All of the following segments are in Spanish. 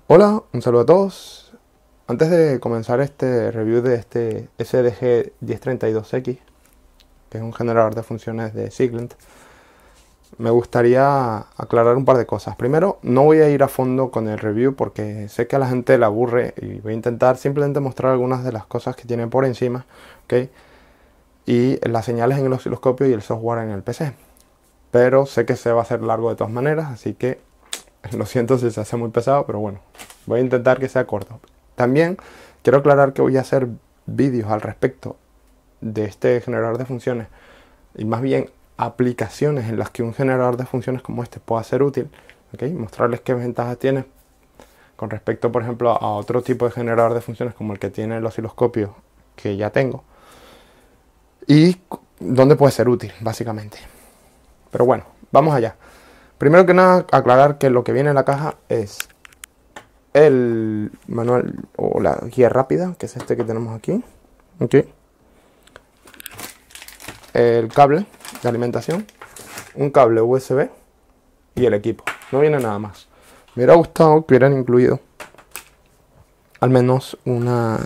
Hola, un saludo a todos. Antes de comenzar este review de este SDG 1032X, que es un generador de funciones de Siglent, me gustaría aclarar un par de cosas. Primero, no voy a ir a fondo con el review porque sé que a la gente le aburre y voy a intentar simplemente mostrar algunas de las cosas que tiene por encima, ¿ok? Y las señales en el osciloscopio y el software en el PC. Pero sé que se va a hacer largo de todas maneras, así que lo siento si se hace muy pesado, pero bueno, voy a intentar que sea corto. También quiero aclarar que voy a hacer vídeos al respecto de este generador de funciones y más bien aplicaciones en las que un generador de funciones como este pueda ser útil, ¿okay? Mostrarles qué ventajas tiene con respecto, por ejemplo, a otro tipo de generador de funciones como el que tiene el osciloscopio que ya tengo y dónde puede ser útil, básicamente. Pero bueno, vamos allá. Primero que nada, aclarar que lo que viene en la caja es el manual o la guía rápida, que es este que tenemos aquí. Okay. El cable de alimentación, un cable USB y el equipo. No viene nada más. Me hubiera gustado que hubieran incluido al menos una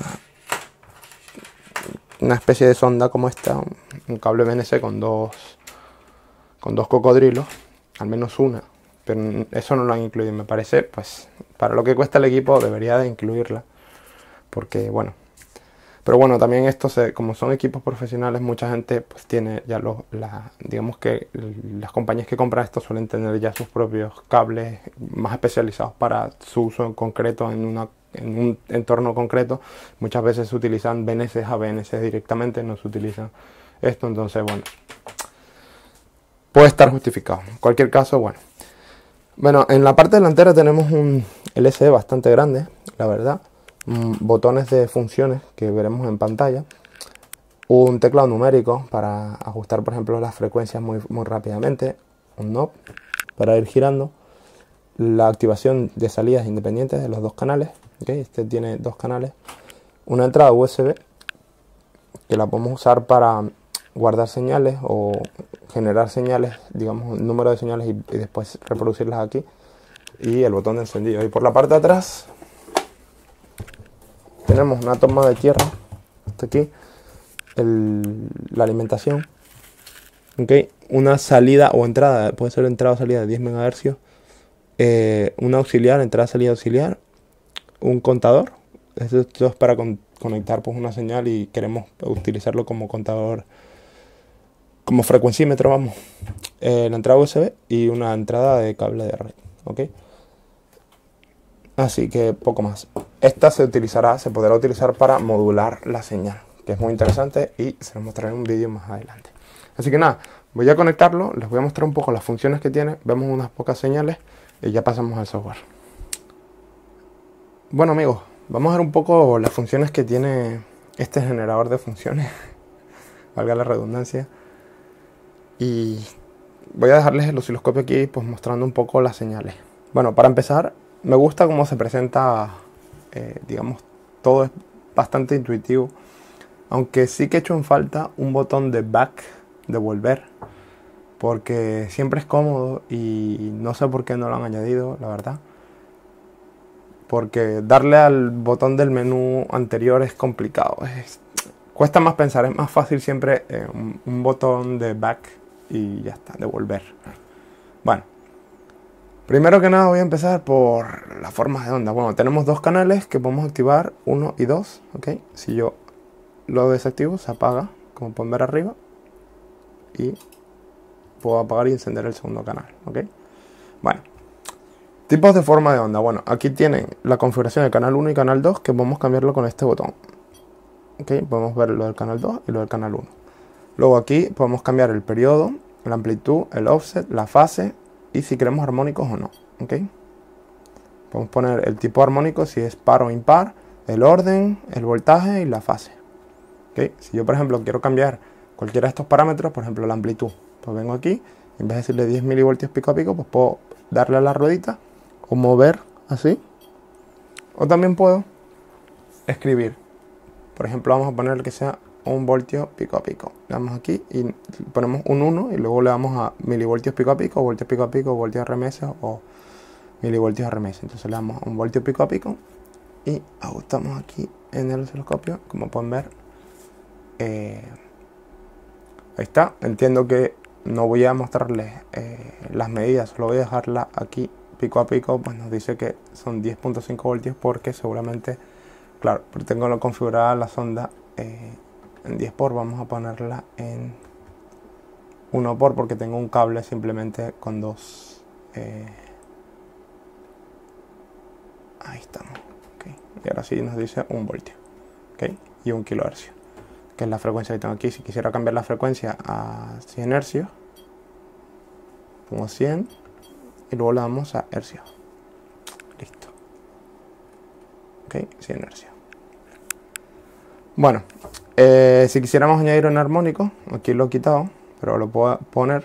especie de sonda como esta, un cable BNC con dos cocodrilos, al menos una. Pero eso no lo han incluido. Me parece, pues, para lo que cuesta el equipo debería de incluirla. Porque, bueno. Pero bueno, también esto, como son equipos profesionales, mucha gente pues tiene ya digamos que las compañías que compran esto suelen tener ya sus propios cables más especializados para su uso en concreto en un entorno concreto. Muchas veces se utilizan BNCs a BNCs directamente, no se utiliza esto, entonces bueno, puede estar justificado. En cualquier caso, bueno. Bueno, en la parte delantera tenemos un LCD bastante grande, la verdad. Botones de funciones que veremos en pantalla. Un teclado numérico para ajustar, por ejemplo, las frecuencias muy rápidamente. Un knob para ir girando. La activación de salidas independientes de los dos canales. ¿Okay? Este tiene dos canales. Una entrada USB que la podemos usar para guardar señales o generar señales, digamos un número de señales y después reproducirlas aquí, y el botón de encendido. Y por la parte de atrás tenemos una toma de tierra, hasta aquí, la alimentación, ¿okay? Una salida o entrada, puede ser entrada o salida de 10 MHz, un auxiliar, entrada, salida, auxiliar, un contador. Esto es para conectar pues una señal y queremos utilizarlo como contador, como frecuencímetro, vamos. La entrada USB y una entrada de cable de red, ¿ok? Así que poco más. Esta se podrá utilizar para modular la señal, que es muy interesante y se los mostraré en un vídeo más adelante. Así que nada, voy a conectarlo, les voy a mostrar un poco las funciones que tiene, vemos unas pocas señales y ya pasamos al software. Bueno amigos, vamos a ver un poco las funciones que tiene este generador de funciones, valga la redundancia. Y voy a dejarles el osciloscopio aquí pues mostrando un poco las señales. Bueno, para empezar, me gusta cómo se presenta, digamos, todo es bastante intuitivo. Aunque sí que echo en falta un botón de back, de volver, porque siempre es cómodo y no sé por qué no lo han añadido, la verdad. Porque darle al botón del menú anterior es complicado, cuesta más pensar, es más fácil siempre un botón de back y ya está, de volver. Bueno, primero que nada voy a empezar por las formas de onda. Bueno, tenemos dos canales que podemos activar, 1 y 2, ¿ok? Si yo lo desactivo, se apaga, como pueden ver arriba, y puedo apagar y encender el segundo canal, ¿ok? Bueno, tipos de forma de onda. Bueno, aquí tienen la configuración de canal 1 y canal 2, que podemos cambiarlo con este botón. ¿Ok? Podemos ver lo del canal 2 y lo del canal 1. Luego aquí podemos cambiar el periodo, la amplitud, el offset, la fase y si queremos armónicos o no. ¿Ok? Podemos poner el tipo armónico, si es par o impar, el orden, el voltaje y la fase. ¿Ok? Si yo, por ejemplo, quiero cambiar cualquiera de estos parámetros, por ejemplo, la amplitud, pues vengo aquí, en vez de decirle 10 milivoltios pico a pico, pues puedo darle a la ruedita o mover así. O también puedo escribir. Por ejemplo, vamos a poner que sea 1 voltio pico a pico. Le damos aquí y ponemos un 1 y luego le damos a milivoltios pico a pico, voltios pico a pico, voltios RMS o milivoltios RMS. Entonces le damos 1 voltio pico a pico y ajustamos aquí en el osciloscopio, como pueden ver. Ahí está. Entiendo que no voy a mostrarles las medidas, solo voy a dejarla aquí pico a pico. Pues nos dice que son 10.5 voltios porque seguramente, claro, pero tengo configurada la sonda en 10 por. Vamos a ponerla en 1 por porque tengo un cable simplemente con 2. Ahí estamos. Okay. Y ahora sí nos dice 1 voltio. Okay. Y 1 kilohercio, que es la frecuencia que tengo aquí. Si quisiera cambiar la frecuencia a 100 hercios, pongo 100 y luego le damos a hercios. Listo. Ok, 100 hercios. Bueno, si quisiéramos añadir un armónico, aquí lo he quitado, pero lo puedo poner.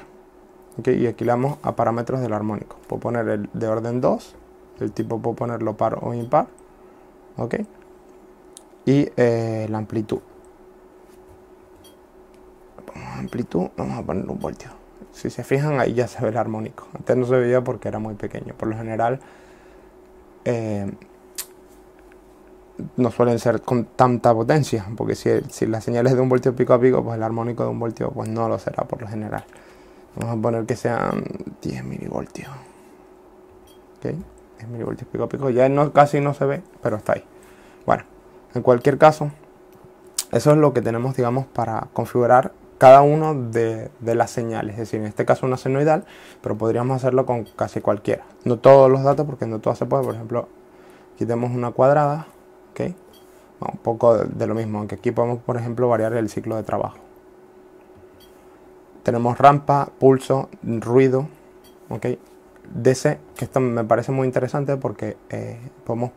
Okay, y aquí le damos a parámetros del armónico. Puedo poner el de orden 2, el tipo puedo ponerlo par o impar. Ok. Y la amplitud. Amplitud, vamos a poner 1 voltio. Si se fijan, ahí ya se ve el armónico. Antes no se veía porque era muy pequeño. Por lo general no suelen ser con tanta potencia, porque si la señal es de 1 voltio pico a pico, pues el armónico de 1 voltio pues no lo será por lo general. Vamos a poner que sean 10 milivoltios. Ok, 10 milivoltios pico a pico. Ya casi no se ve, pero está ahí. Bueno, en cualquier caso, eso es lo que tenemos, digamos, para configurar cada uno de las señales. Es decir, en este caso una senoidal, pero podríamos hacerlo con casi cualquiera. No todos los datos, porque no todo se puede. Por ejemplo, quitemos una cuadrada. Okay. Bueno, un poco de lo mismo, aunque aquí podemos, por ejemplo, variar el ciclo de trabajo. Tenemos rampa, pulso, ruido, okay. DC, que esto me parece muy interesante porque podemos,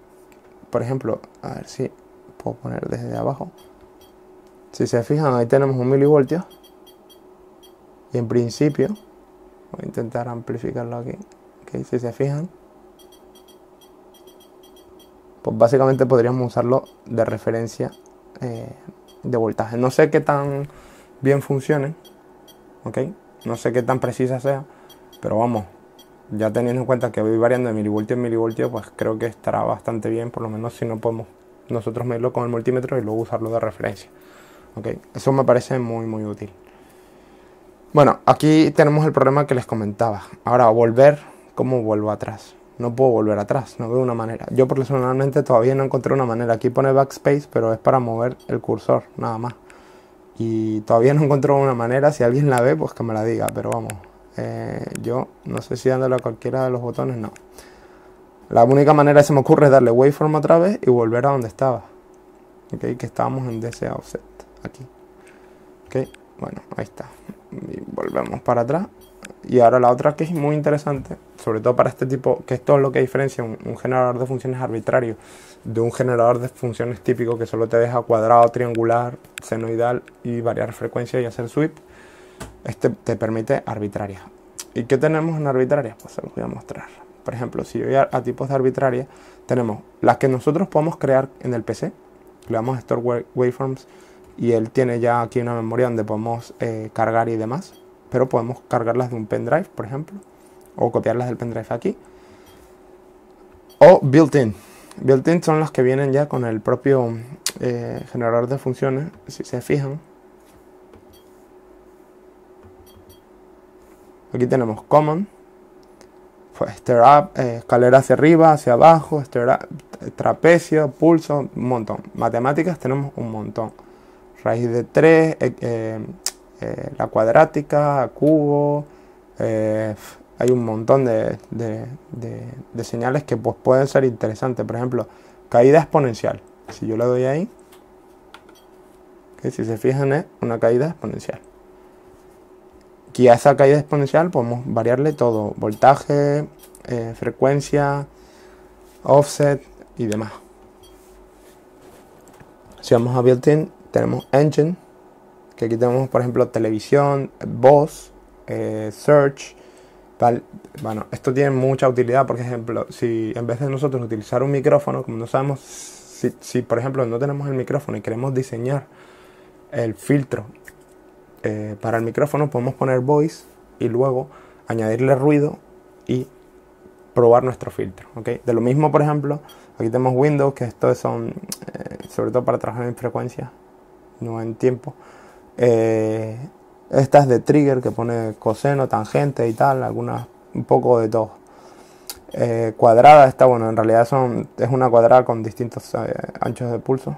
por ejemplo, a ver si puedo poner desde abajo. Si se fijan, ahí tenemos 1 milivoltio. Y en principio, voy a intentar amplificarlo aquí. Okay, si se fijan, pues básicamente podríamos usarlo de referencia de voltaje. No sé qué tan bien funcione, ¿ok? No sé qué tan precisa sea, pero vamos, ya teniendo en cuenta que voy variando de milivoltio en milivoltio, pues creo que estará bastante bien, por lo menos si no podemos nosotros medirlo con el multímetro y luego usarlo de referencia. ¿Ok? Eso me parece muy muy útil. Bueno, aquí tenemos el problema que les comentaba. Ahora, volver, ¿cómo vuelvo atrás? No puedo volver atrás, no veo una manera. Yo personalmente todavía no encontré una manera. Aquí pone backspace, pero es para mover el cursor, nada más. Y todavía no encuentro una manera. Si alguien la ve, pues que me la diga. Pero vamos, yo no sé si dándole a cualquiera de los botones, no. La única manera que se me ocurre es darle waveform otra vez y volver a donde estaba. Ok, que estábamos en DC offset, aquí. Ok, bueno, ahí está. Y volvemos para atrás. Y ahora la otra que es muy interesante, sobre todo para este tipo, que esto es lo que diferencia un generador de funciones arbitrario de un generador de funciones típico que solo te deja cuadrado, triangular, senoidal y variar frecuencia y hacer sweep. Este te permite arbitraria. ¿Y qué tenemos en arbitraria? Pues se los voy a mostrar. Por ejemplo, si yo voy a tipos de arbitraria, tenemos las que nosotros podemos crear en el PC. Le damos Store Waveforms y él tiene ya aquí una memoria donde podemos cargar y demás. Pero podemos cargarlas de un pendrive, por ejemplo, o copiarlas del pendrive aquí. O built-in. Built-in son las que vienen ya con el propio generador de funciones, si se fijan. Aquí tenemos common, pues stir up, escalera hacia arriba, hacia abajo, stir up, trapecio, pulso, un montón. Matemáticas tenemos un montón. Raíz de 3, la cuadrática, cubo, hay un montón de señales que pues, pueden ser interesantes. Por ejemplo, caída exponencial. Si yo le doy ahí, que si se fijan es una caída exponencial. Aquí a esa caída exponencial podemos variarle todo, voltaje, frecuencia, offset y demás. Si vamos a built-in, tenemos engine, que aquí tenemos por ejemplo televisión, voz, search. Vale. Bueno, esto tiene mucha utilidad, por ejemplo, si en vez de nosotros utilizar un micrófono, como no sabemos, si por ejemplo no tenemos el micrófono y queremos diseñar el filtro para el micrófono, podemos poner voice y luego añadirle ruido y probar nuestro filtro, ¿ok? De lo mismo, por ejemplo, aquí tenemos Windows, que estos son sobre todo para trabajar en frecuencia, no en tiempo. Esta es de trigger, que pone coseno, tangente y tal, algunas, un poco de todo. Cuadrada, esta, bueno, en realidad es una cuadrada con distintos anchos de pulso.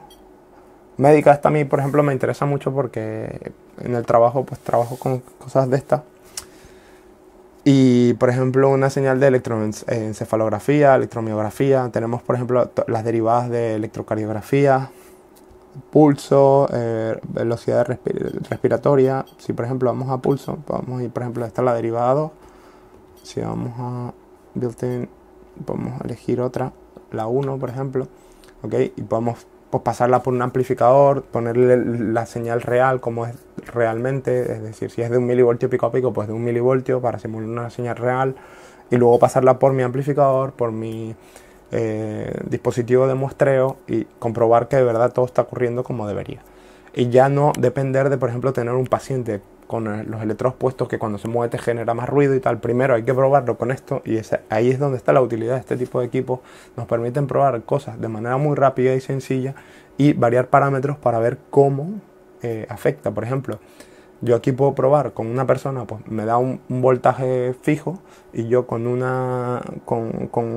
Médica, esta a mí, por ejemplo, me interesa mucho porque en el trabajo, pues trabajo con cosas de estas. Y, por ejemplo, una señal de electroencefalografía, electromiografía. Tenemos, por ejemplo, las derivadas de electrocardiografía, pulso, velocidad respiratoria. Si, por ejemplo, vamos a pulso, vamos a ir, por ejemplo, esta es la derivada 2. Si vamos a built-in, podemos elegir otra, la 1, por ejemplo, ¿ok? Y podemos pues pasarla por un amplificador, ponerle la señal real como es realmente, es decir, si es de 1 milivoltio pico a pico, pues de 1 milivoltio para simular una señal real, y luego pasarla por mi amplificador, por mi dispositivo de muestreo, y comprobar que de verdad todo está ocurriendo como debería. Y ya no depender de, por ejemplo, tener un paciente con los electrodos puestos que cuando se mueve te genera más ruido y tal. Primero hay que probarlo con esto, y ahí es donde está la utilidad de este tipo de equipos. Nos permiten probar cosas de manera muy rápida y sencilla y variar parámetros para ver cómo afecta. Por ejemplo, yo aquí puedo probar con una persona, pues me da un voltaje fijo, y yo con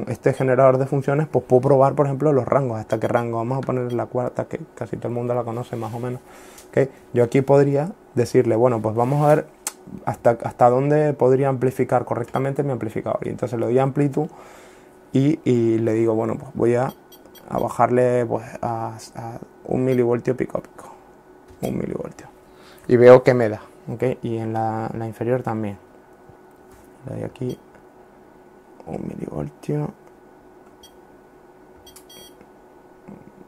este generador de funciones pues puedo probar, por ejemplo, los rangos. ¿Hasta qué rango? Vamos a poner la cuarta, que casi todo el mundo la conoce más o menos. ¿Okay? Yo aquí podría decirle, bueno, pues vamos a ver hasta dónde podría amplificar correctamente mi amplificador. Y entonces le doy amplitud y le digo, bueno, pues voy a bajarle pues a 1 milivoltio pico a pico. 1 milivoltio. Y veo que me da, ¿ok? Y en la inferior también. Le doy aquí 1 milivoltio.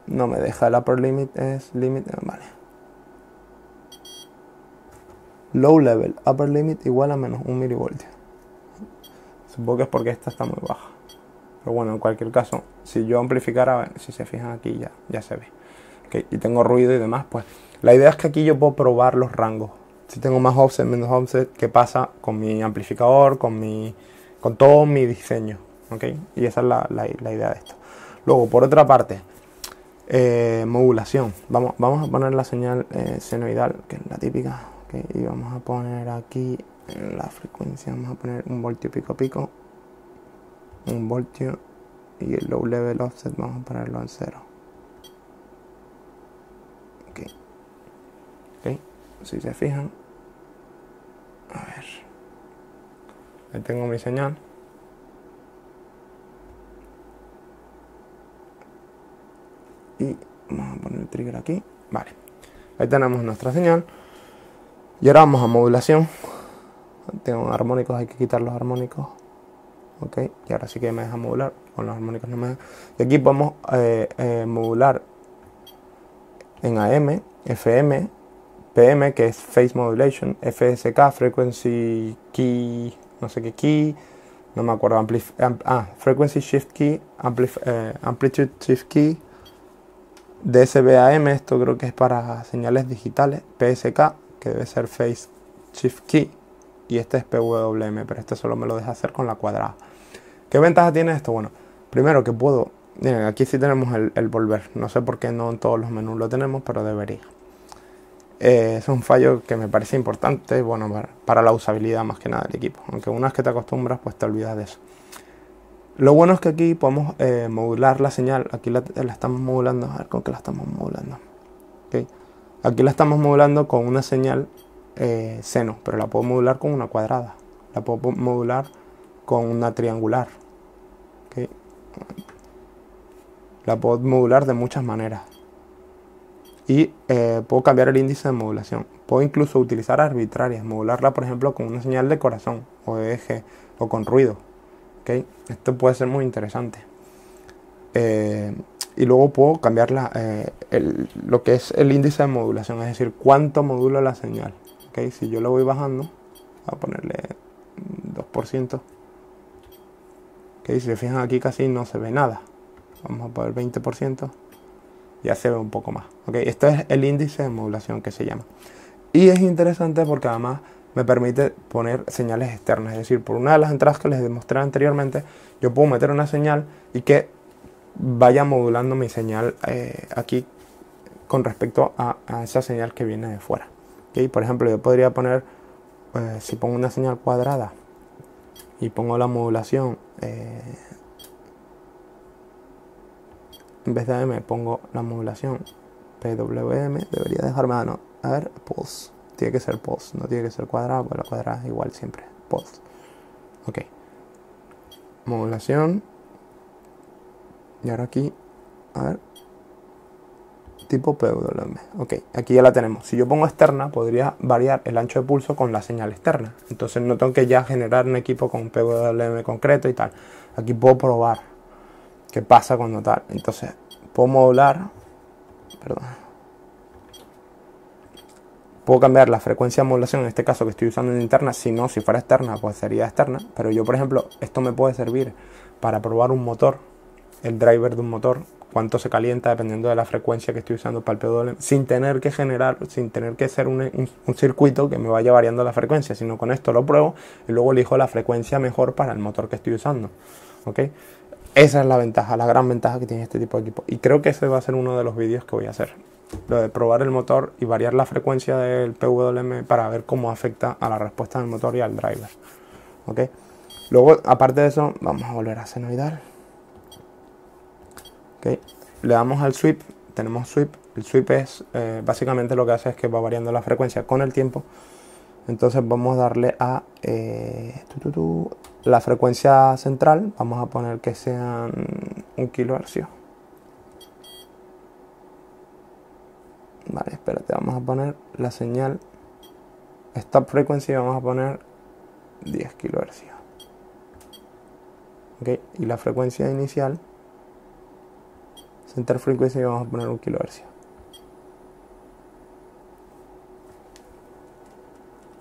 No me deja el upper limit, es limit, vale. Low level, upper limit igual a menos 1 milivoltio. Supongo que es porque esta está muy baja. Pero bueno, en cualquier caso, si yo amplificara, si se fijan aquí ya se ve. ¿Okay? Y tengo ruido y demás, pues la idea es que aquí yo puedo probar los rangos. Si tengo más offset, menos offset, qué pasa con mi amplificador, con todo mi diseño. ¿Okay? Y esa es la idea de esto. Luego, por otra parte, modulación. Vamos a poner la señal senoidal, que es la típica. ¿Okay? Y vamos a poner aquí en la frecuencia, vamos a poner 1 voltio pico a pico, 1 voltio, y el low level offset vamos a ponerlo en 0. Ok, si se fijan, a ver, ahí tengo mi señal. Y vamos a poner el trigger aquí. Vale, ahí tenemos nuestra señal. Y ahora vamos a modulación. Tengo armónicos, hay que quitar los armónicos. Ok, y ahora sí que me deja modular. Con los armónicos no me deja. Y aquí podemos modular en AM, FM, PM, que es Phase Modulation, FSK, Frequency Key, no sé qué key, no me acuerdo, Frequency Shift Key, Amplitude Shift Key, DSBAM, esto creo que es para señales digitales, PSK, que debe ser Phase Shift Key, y este es PWM, pero este solo me lo deja hacer con la cuadrada. ¿Qué ventaja tiene esto? Bueno, primero que puedo, miren, aquí sí tenemos el volver, no sé por qué no en todos los menús lo tenemos, pero debería. Es un fallo que me parece importante, bueno, para la usabilidad más que nada del equipo, aunque una vez que te acostumbras pues te olvidas de eso. Lo bueno es que aquí podemos modular la señal. Aquí la estamos modulando, a ver con qué la estamos modulando. ¿Okay? Aquí la estamos modulando con una señal seno, pero la puedo modular con una cuadrada, la puedo modular con una triangular. ¿Okay? La puedo modular de muchas maneras. Y puedo cambiar el índice de modulación. Puedo incluso utilizar arbitrarias, modularla por ejemplo con una señal de corazón o de eje o con ruido. ¿Okay? Esto puede ser muy interesante. Y luego puedo cambiar lo que es el índice de modulación, es decir, cuánto modulo la señal. ¿Okay? Si yo lo voy bajando, voy a ponerle 2%. ¿Okay? Si se fijan aquí casi no se ve nada. Vamos a poner 20%. Ya se ve un poco más. ¿Okay? Esto es el índice de modulación que se llama. Y es interesante porque además me permite poner señales externas. Es decir, por una de las entradas que les demostré anteriormente, yo puedo meter una señal y que vaya modulando mi señal aquí con respecto a esa señal que viene de fuera. ¿Okay? Por ejemplo, yo podría poner, si pongo una señal cuadrada y pongo la modulación, en vez de M pongo la modulación PWM, debería dejarme, no, a ver, pulse, tiene que ser pulse, no tiene que ser cuadrada, porque la cuadrada es igual siempre, pulse. Ok, modulación, y ahora aquí, a ver, tipo PWM. Ok, aquí ya la tenemos. Si yo pongo externa, podría variar el ancho de pulso con la señal externa. Entonces no tengo que ya generar un equipo con PWM concreto y tal. Aquí puedo probar qué pasa cuando tal. Entonces puedo modular, perdón, puedo cambiar la frecuencia de modulación, en este caso que estoy usando en interna. Si no, si fuera externa, pues sería externa. Pero yo, por ejemplo, esto me puede servir para probar un motor, el driver de un motor, cuánto se calienta dependiendo de la frecuencia que estoy usando para el PWM, sin tener que generar, sin tener que ser un circuito que me vaya variando la frecuencia, sino con esto lo pruebo y luego elijo la frecuencia mejor para el motor que estoy usando. ¿Ok? Esa es la ventaja, la gran ventaja que tiene este tipo de equipo. Y creo que ese va a ser uno de los vídeos que voy a hacer. Lo de probar el motor y variar la frecuencia del PWM para ver cómo afecta a la respuesta del motor y al driver. ¿Ok? Luego, aparte de eso, vamos a volver a senoidal. Okay. Le damos al sweep, tenemos sweep. El sweep es básicamente lo que hace es que va variando la frecuencia con el tiempo. Entonces vamos a darle a la frecuencia central, vamos a poner que sean 1 kHz. Vale, espérate, vamos a poner la señal stop frequency, vamos a poner 10 kHz. Okay. Y la frecuencia inicial center frequency vamos a poner 1 kHz.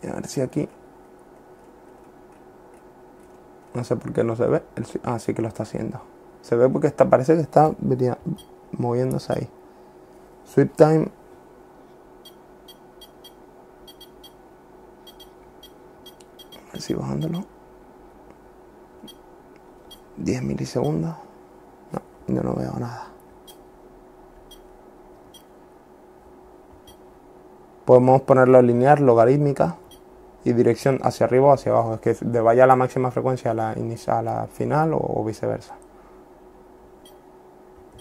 Y a ver si aquí, no sé por qué no se ve. Sí que lo está haciendo. Se ve porque parece que está moviéndose ahí. Sweep time. A ver si bajándolo. 10 milisegundos. No, yo no veo nada. Podemos ponerlo lineal, logarítmica y dirección hacia arriba o hacia abajo. Es que vaya a la máxima frecuencia a la final o viceversa.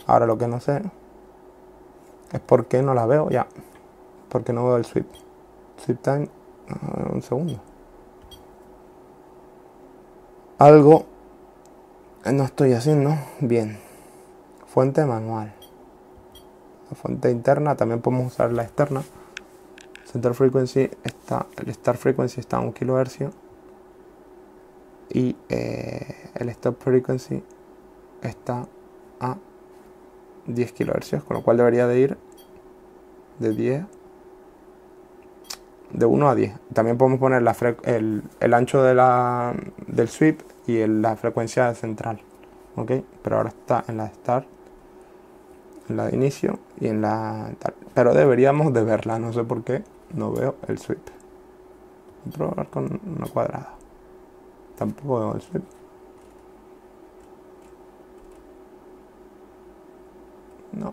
Ahora lo que no sé es por qué no la veo ya. Porque no veo el sweep. Sweep time. Un segundo. Algo no estoy haciendo bien. Fuente manual. La fuente interna. También podemos usar la externa. Center frequency está, el start frequency está a 1 kHz y el stop frequency está a 10 kHz, con lo cual debería de ir de 1 a 10. También podemos poner el ancho del sweep y la frecuencia central, ¿ok? Pero ahora está en la start, en la de inicio y en la tal. Pero deberíamos de verla, no sé por qué. No veo el sweep. Voy a probar con una cuadrada. Tampoco veo el sweep. No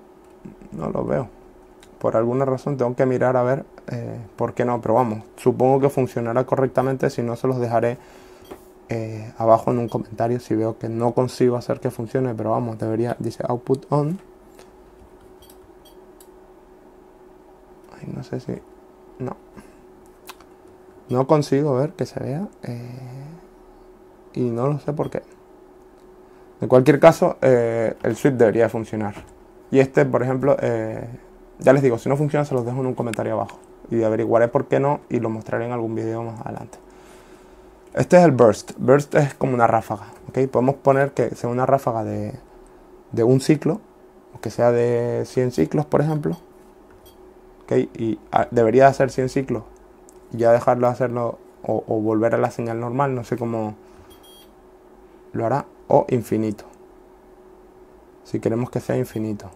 lo veo. Por alguna razón tengo que mirar a ver por qué no. Pero vamos, supongo que funcionará correctamente. Si no, se los dejaré abajo en un comentario si veo que no consigo hacer que funcione. Pero vamos, debería, dice output on. Ay, no sé si... No consigo ver que se vea y no lo sé por qué. En cualquier caso, el sweep debería funcionar. Y este, por ejemplo, ya les digo, si no funciona se los dejo en un comentario abajo. Y averiguaré por qué no y lo mostraré en algún video más adelante. Este es el burst. Burst es como una ráfaga. ¿Okay? Podemos poner que sea una ráfaga de un ciclo, o que sea de 100 ciclos, por ejemplo. ¿Okay? Y debería hacer 100 ciclos. Y ya dejarlo hacerlo o volver a la señal normal, no sé cómo lo hará, o infinito, si queremos que sea infinito.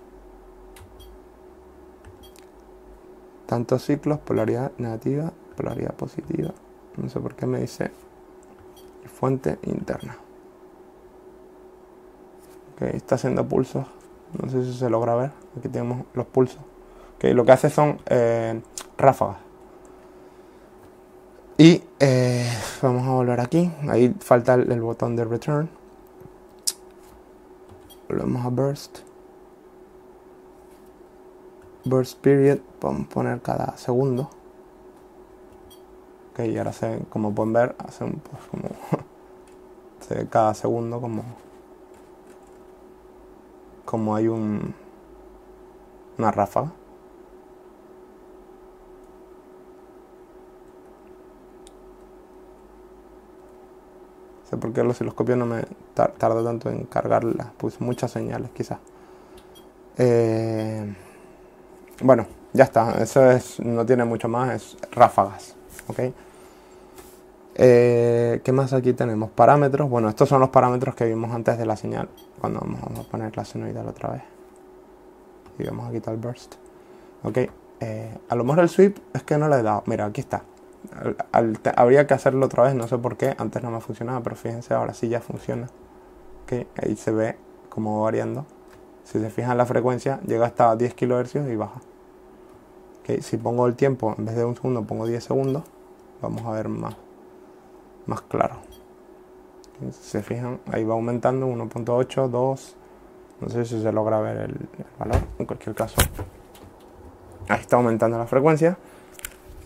Tantos ciclos, polaridad negativa, polaridad positiva, No sé por qué me dice fuente interna. Ok, está haciendo pulsos. No sé si se logra ver. Aquí tenemos los pulsos. Ok, lo que hace son ráfagas. Y vamos a volver aquí. Ahí falta el botón de return. Volvemos a burst. Burst period. Vamos a poner cada segundo. Ok, y ahora como pueden ver, hace pues como se ve cada segundo como hay una ráfaga. No sé por qué el osciloscopio no me tarda tanto en cargarla, pues muchas señales quizás. Bueno, ya está, eso no tiene mucho más, es ráfagas. ¿Ok? ¿Qué más aquí tenemos? Parámetros. Bueno, estos son los parámetros que vimos antes de la señal. Cuando vamos a poner la senoidal otra vez. Y vamos a quitar el burst. Ok. A lo mejor el sweep es que no le he dado. Mira, aquí está. Habría que hacerlo otra vez, no sé por qué. Antes no me funcionaba, pero fíjense, ahora sí ya funciona. Ok. Ahí se ve cómo va variando. Si se fijan la frecuencia, llega hasta 10 kHz y baja. Ok. Si pongo el tiempo, en vez de un segundo, pongo 10 segundos. Vamos a ver más claro. Si se fijan, ahí va aumentando 1.8, 2. No sé si se logra ver el valor. En cualquier caso, ahí está aumentando la frecuencia.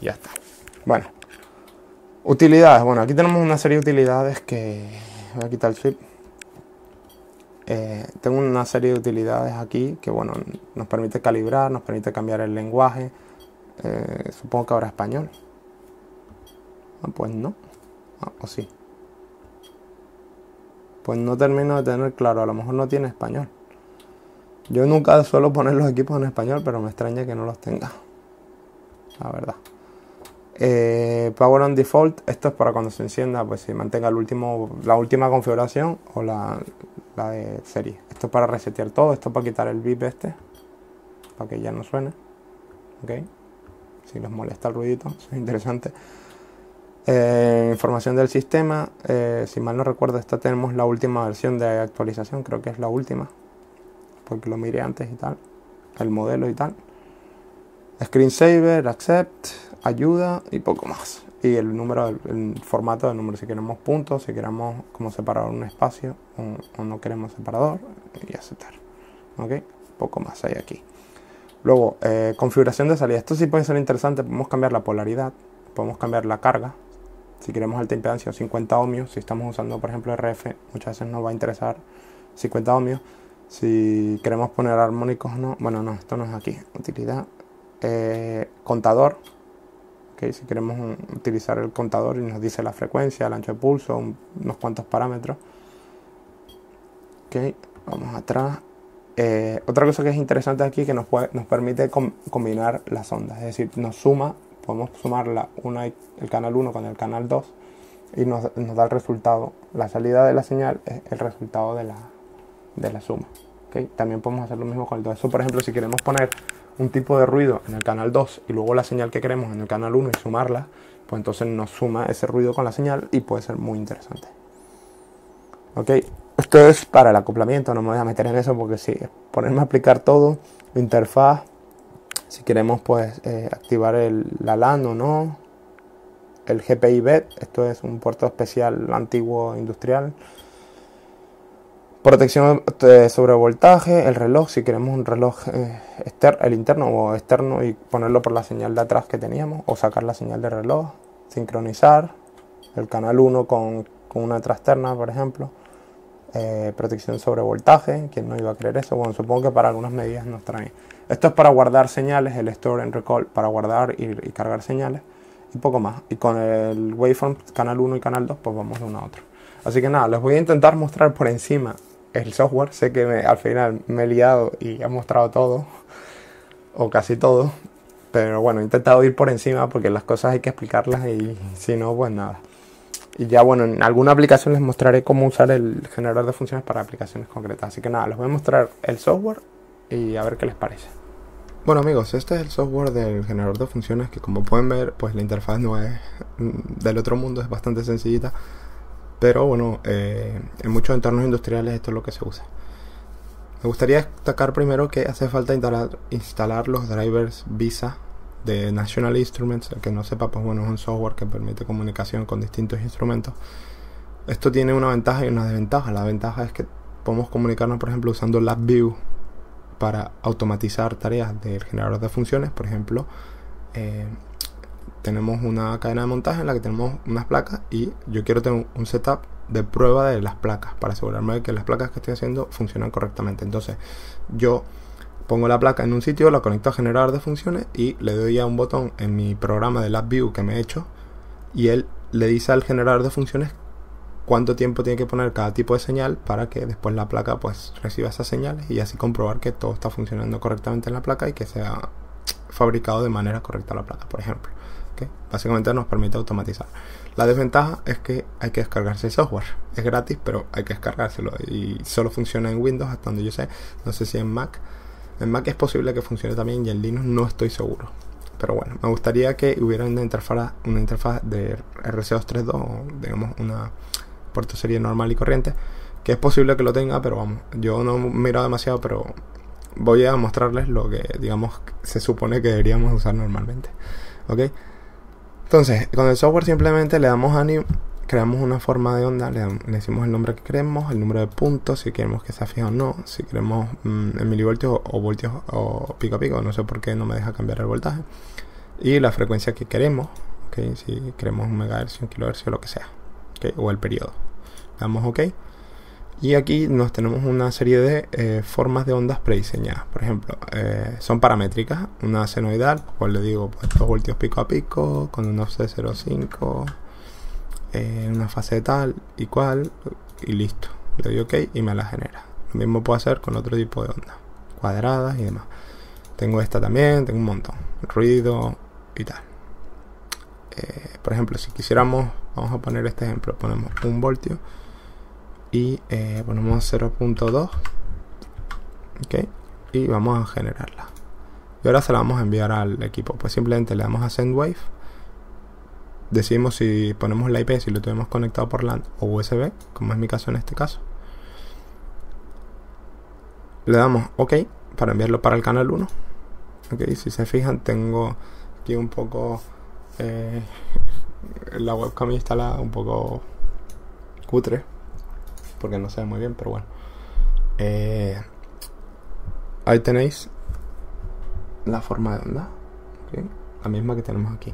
Y ya está. Bueno, utilidades. Bueno, aquí tenemos una serie de utilidades que... Voy a quitar el sweep. Tengo una serie de utilidades aquí que, bueno, nos permite calibrar, nos permite cambiar el lenguaje. Supongo que habrá español. Pues no. O sí. Pues no termino de tener claro, a lo mejor no tiene español. Yo nunca suelo poner los equipos en español, pero me extraña que no los tenga, la verdad. Power on default, esto es para cuando se encienda, pues si mantenga la última configuración o la de serie. Esto es para resetear todo, esto es para quitar el beep para que ya no suene. Ok, si les molesta el ruidito, eso es interesante. Información del sistema, si mal no recuerdo, esta tenemos la última versión de actualización, creo que es la última, porque lo miré antes y tal, el modelo y tal. Screensaver, accept, ayuda y poco más. Y el número, el formato del número, si queremos puntos, si queremos como separar un espacio o no queremos separador, y aceptar. Ok, poco más hay aquí. Luego, configuración de salida. Esto sí puede ser interesante, podemos cambiar la polaridad, podemos cambiar la carga. Si queremos alta impedancia o 50 ohmios, si estamos usando por ejemplo RF, muchas veces nos va a interesar 50 ohmios. Si queremos poner armónicos o no, bueno, no, esto no es aquí. Utilidad, contador. Okay, si queremos utilizar el contador y nos dice la frecuencia, el ancho de pulso, unos cuantos parámetros. Ok, vamos atrás. Otra cosa que es interesante aquí es que nos permite combinar las ondas, es decir, nos suma. Podemos sumar el canal 1 con el canal 2 y nos da el resultado. La salida de la señal es el resultado de la suma. ¿Okay? También podemos hacer lo mismo con el 2. Eso, por ejemplo, si queremos poner un tipo de ruido en el canal 2 y luego la señal que queremos en el canal 1 y sumarla, pues entonces nos suma ese ruido con la señal y puede ser muy interesante. ¿Ok? Esto es para el acoplamiento, no me voy a meter en eso porque sí, ponerme a aplicar todo, interfaz. Si queremos pues activar la LAN o no, el GPI BED, esto es un puerto especial antiguo industrial, protección sobre voltaje, el reloj, si queremos un reloj el interno o externo y ponerlo por la señal de atrás que teníamos o sacar la señal de reloj, sincronizar el canal 1 con una trasterna por ejemplo, protección sobre voltaje, quien no iba a creer eso, bueno, supongo que para algunas medidas nos traen. Esto es para guardar señales, el Store and Recall para guardar y cargar señales y poco más. Y con el Waveform canal 1 y canal 2 pues vamos de uno a otro. Así que nada, les voy a intentar mostrar por encima el software. Sé que al final me he liado y he mostrado todo, o casi todo. Pero bueno, he intentado ir por encima porque las cosas hay que explicarlas y si no, pues nada. Y ya bueno, en alguna aplicación les mostraré cómo usar el generador de funciones para aplicaciones concretas. Así que nada, les voy a mostrar el software y a ver qué les parece. Bueno amigos, este es el software del generador de funciones que como pueden ver, pues la interfaz no es del otro mundo, es bastante sencillita. Pero bueno, en muchos entornos industriales esto es lo que se usa. Me gustaría destacar primero que hace falta instalar los drivers Visa de National Instruments. El que no sepa, pues bueno, es un software que permite comunicación con distintos instrumentos. Esto tiene una ventaja y una desventaja. La ventaja es que podemos comunicarnos, por ejemplo, usando LabVIEW para automatizar tareas del generador de funciones. Por ejemplo, tenemos una cadena de montaje en la que tenemos unas placas y yo quiero tener un setup de prueba de las placas para asegurarme de que las placas que estoy haciendo funcionan correctamente. Entonces yo pongo la placa en un sitio, la conecto al generador de funciones y le doy a un botón en mi programa de LabVIEW que me he hecho, y él le dice al generador de funciones cuánto tiempo tiene que poner cada tipo de señal para que después la placa pues reciba esas señales y así comprobar que todo está funcionando correctamente en la placa y que sea fabricado de manera correcta la placa, por ejemplo. ¿Okay? Básicamente nos permite automatizar. La desventaja es que hay que descargarse el software. Es gratis, pero hay que descargárselo y solo funciona en Windows hasta donde yo sé. No sé si en Mac. En Mac es posible que funcione también y en Linux no estoy seguro. Pero bueno, me gustaría que hubiera una interfaz de RC232, o digamos una puerto serie normal y corriente, que es posible que lo tenga, pero vamos, yo no miro demasiado, pero voy a mostrarles lo que, digamos, se supone que deberíamos usar normalmente. ¿Ok? Entonces, con el software simplemente le damos a New, creamos una forma de onda, le decimos el nombre que queremos, el número de puntos, si queremos que sea fijo o no, si queremos en milivoltios o voltios o pico a pico, no sé por qué no me deja cambiar el voltaje, y la frecuencia que queremos, ¿okay? Si queremos un megahercio, un kilohercio, lo que sea, ¿okay? O el periodo. Le damos OK. Y aquí nos tenemos una serie de formas de ondas prediseñadas. Por ejemplo, son paramétricas. Una senoidal, pues le digo pues, 2 voltios pico a pico, con un offset 0,5, una fase tal y cual, y listo. Le doy OK y me la genera. Lo mismo puedo hacer con otro tipo de ondas, cuadradas y demás. Tengo esta también, tengo un montón. Ruido y tal. Por ejemplo, si quisiéramos, vamos a poner este ejemplo, ponemos 1 voltio. Y ponemos 0.2, ok, y vamos a generarla y ahora se la vamos a enviar al equipo. Pues simplemente le damos a Send Wave, decimos si ponemos la IP, si lo tenemos conectado por LAN o USB, como es mi caso en este caso, le damos OK para enviarlo para el canal 1. Ok, si se fijan tengo aquí un poco la webcam instalada un poco cutre porque no se ve muy bien, pero bueno, ahí tenéis la forma de onda, ¿okay? La misma que tenemos aquí.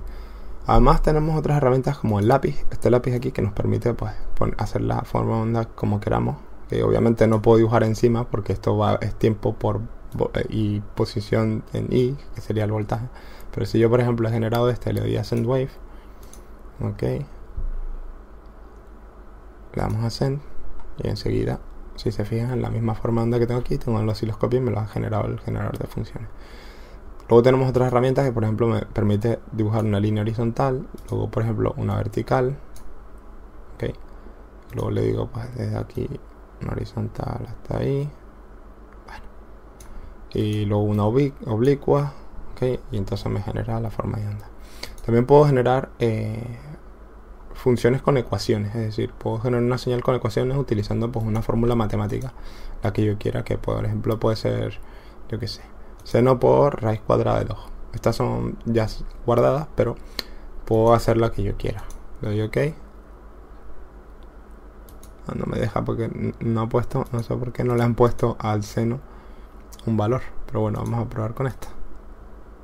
Además tenemos otras herramientas como el lápiz, este lápiz aquí que nos permite pues hacer la forma de onda como queramos, que obviamente no puedo dibujar encima porque esto es tiempo por y posición en I, que sería el voltaje. Pero si yo por ejemplo he generado le doy a Send Wave, ok, le damos a Send y enseguida, si se fijan, en la misma forma de onda que tengo aquí, tengo el osciloscopio y me lo ha generado el generador de funciones. Luego tenemos otras herramientas que por ejemplo me permite dibujar una línea horizontal, luego por ejemplo una vertical, ok, luego le digo pues desde aquí una horizontal hasta ahí, bueno, y luego una oblicua, ok, y entonces me genera la forma de onda. También puedo generar funciones con ecuaciones, es decir, puedo generar una señal con ecuaciones utilizando pues una fórmula matemática, la que yo quiera, que por ejemplo puede ser, yo que sé, seno por raíz cuadrada de 2. Estas son ya guardadas, pero puedo hacer la que yo quiera. Le doy OK. No me deja porque no ha puesto, no sé por qué no le han puesto al seno un valor, pero bueno, vamos a probar con esta.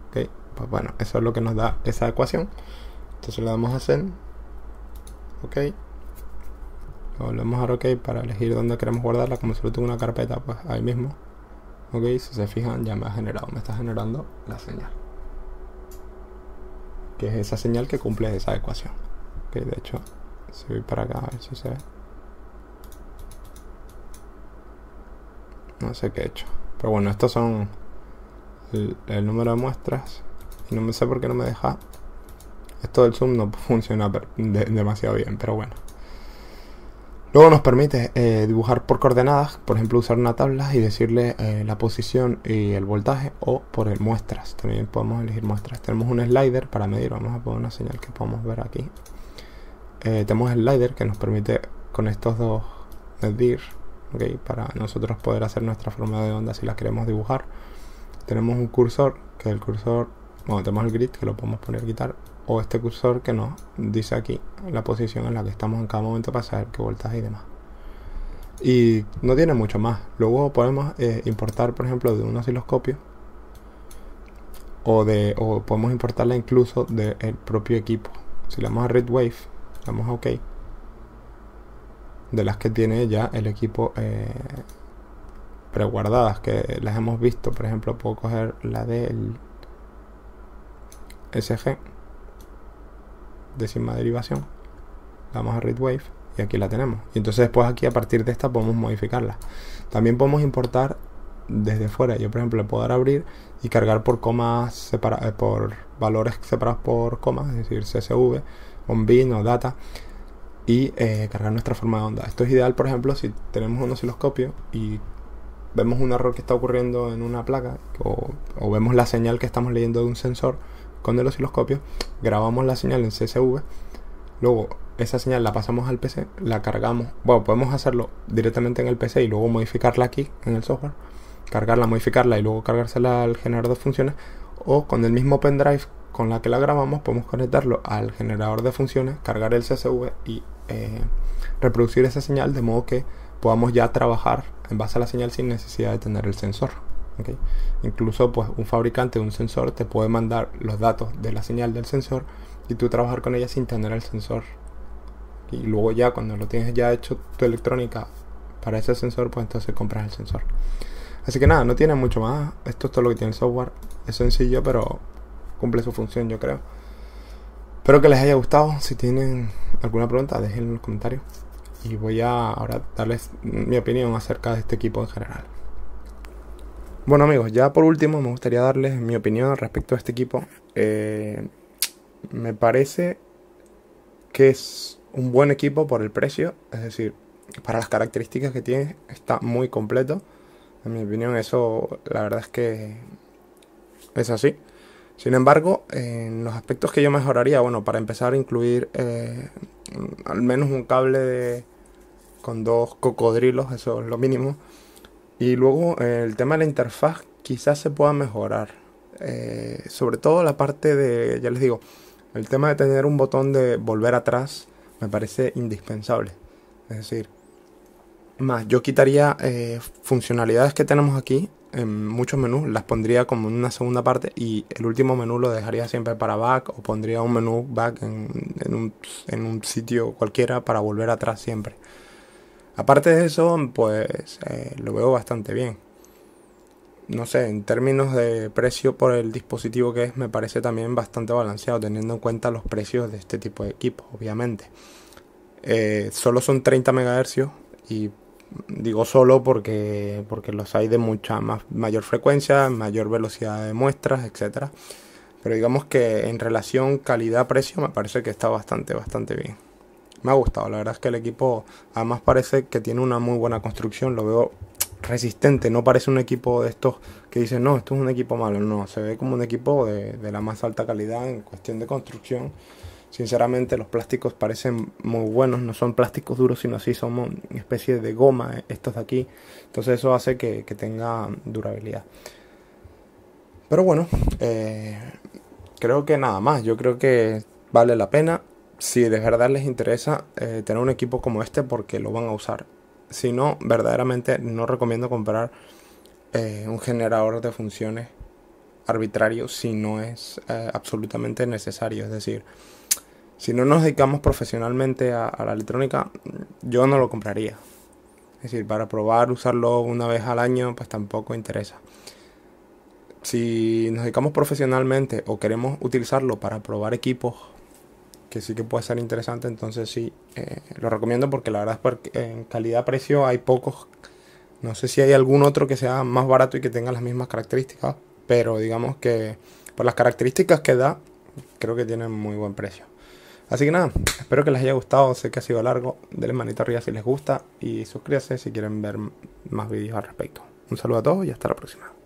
Ok, pues bueno, eso es lo que nos da esa ecuación. Entonces le damos a Send, OK, le volvemos a dar OK para elegir dónde queremos guardarla. Como solo tengo una carpeta, pues ahí mismo. Ok, si se fijan ya me está generando la señal, que es esa señal que cumple esa ecuación. Ok, de hecho, si voy para acá a ver si se ve, no sé qué he hecho, pero bueno, estos son el número de muestras y no me sé por qué no me deja. Esto del zoom no funciona demasiado bien, pero bueno. Luego nos permite dibujar por coordenadas, por ejemplo usar una tabla y decirle la posición y el voltaje, o por el muestras, también podemos elegir muestras. Tenemos un slider para medir, vamos a poner una señal que podemos ver aquí. Tenemos el slider que nos permite con estos dos medir, ¿okay? Para nosotros poder hacer nuestra forma de onda si la queremos dibujar. Tenemos un cursor, que el cursor, bueno, tenemos el grid que lo podemos poner y quitar, o este cursor que nos dice aquí la posición en la que estamos en cada momento para saber qué voltaje y demás. Y no tiene mucho más. Luego podemos importar, por ejemplo, de un osciloscopio, o podemos importarla incluso del propio equipo. Si le damos a ReadWave, le damos a OK, de las que tiene ya el equipo preguardadas, que las hemos visto. Por ejemplo, puedo coger la del SG, décima derivación, damos a ReadWave y aquí la tenemos. Y entonces después aquí, a partir de esta, podemos modificarla. También podemos importar desde fuera. Yo, por ejemplo, le puedo dar a abrir y cargar por comas por valores separados por comas, es decir, CSV, OnBeam o data, y cargar nuestra forma de onda. Esto es ideal, por ejemplo, si tenemos un osciloscopio y vemos un error que está ocurriendo en una placa, o vemos la señal que estamos leyendo de un sensor con el osciloscopio, grabamos la señal en CSV, luego esa señal la pasamos al PC, la cargamos. Bueno, podemos hacerlo directamente en el PC y luego modificarla aquí en el software, cargarla, modificarla y luego cargársela al generador de funciones, o con el mismo pendrive con la que la grabamos podemos conectarlo al generador de funciones, cargar el CSV y reproducir esa señal, de modo que podamos ya trabajar en base a la señal sin necesidad de tener el sensor. ¿Okay? Incluso pues un fabricante de un sensor te puede mandar los datos de la señal del sensor y tú trabajar con ella sin tener el sensor. Y luego ya cuando lo tienes ya hecho tu electrónica para ese sensor, pues entonces compras el sensor. Así que nada, no tiene mucho más. Esto es todo lo que tiene el software. Es sencillo, pero cumple su función, yo creo. Espero que les haya gustado. Si tienen alguna pregunta, déjenla en los comentarios. Y voy a ahora darles mi opinión acerca de este equipo en general. Bueno amigos, ya por último me gustaría darles mi opinión respecto a este equipo. Me parece que es un buen equipo por el precio, es decir, para las características que tiene está muy completo. En mi opinión eso la verdad es que es así. Sin embargo, en los aspectos que yo mejoraría, bueno, para empezar, incluir al menos un cable con 2 cocodrilos, eso es lo mínimo. Y luego el tema de la interfaz quizás se pueda mejorar. Sobre todo la parte de, ya les digo, el tema de tener un botón de volver atrás me parece indispensable. Es decir, más, yo quitaría funcionalidades que tenemos aquí en muchos menús, las pondría como en una segunda parte, y el último menú lo dejaría siempre para back, o pondría un menú back en un sitio cualquiera para volver atrás siempre. Aparte de eso, pues lo veo bastante bien. No sé, en términos de precio por el dispositivo que es, me parece también bastante balanceado, teniendo en cuenta los precios de este tipo de equipos, obviamente. Solo son 30 MHz y digo solo porque los hay de mayor frecuencia, mayor velocidad de muestras, etcétera. Pero digamos que en relación calidad-precio me parece que está bastante bien. Me ha gustado, la verdad es que el equipo además parece que tiene una muy buena construcción, lo veo resistente, no parece un equipo de estos que dicen no, esto es un equipo malo, no, se ve como un equipo de la más alta calidad en cuestión de construcción. Sinceramente los plásticos parecen muy buenos, no son plásticos duros, sino así son una especie de goma estos de aquí, entonces eso hace que tenga durabilidad. Pero bueno, creo que nada más, yo creo que vale la pena. Si de verdad les interesa tener un equipo como este, porque lo van a usar. Si no, verdaderamente no recomiendo comprar un generador de funciones arbitrario si no es absolutamente necesario. Es decir, si no nos dedicamos profesionalmente a la electrónica, yo no lo compraría. Es decir, para probar usarlo una vez al año, pues tampoco interesa. Si nos dedicamos profesionalmente o queremos utilizarlo para probar equipos, que sí que puede ser interesante, entonces sí, lo recomiendo, porque la verdad es porque en calidad-precio hay pocos. No sé si hay algún otro que sea más barato y que tenga las mismas características, pero digamos que por las características que da, creo que tiene muy buen precio. Así que nada, espero que les haya gustado, sé que ha sido largo, denle manito arriba si les gusta y suscríbanse si quieren ver más vídeos al respecto. Un saludo a todos y hasta la próxima.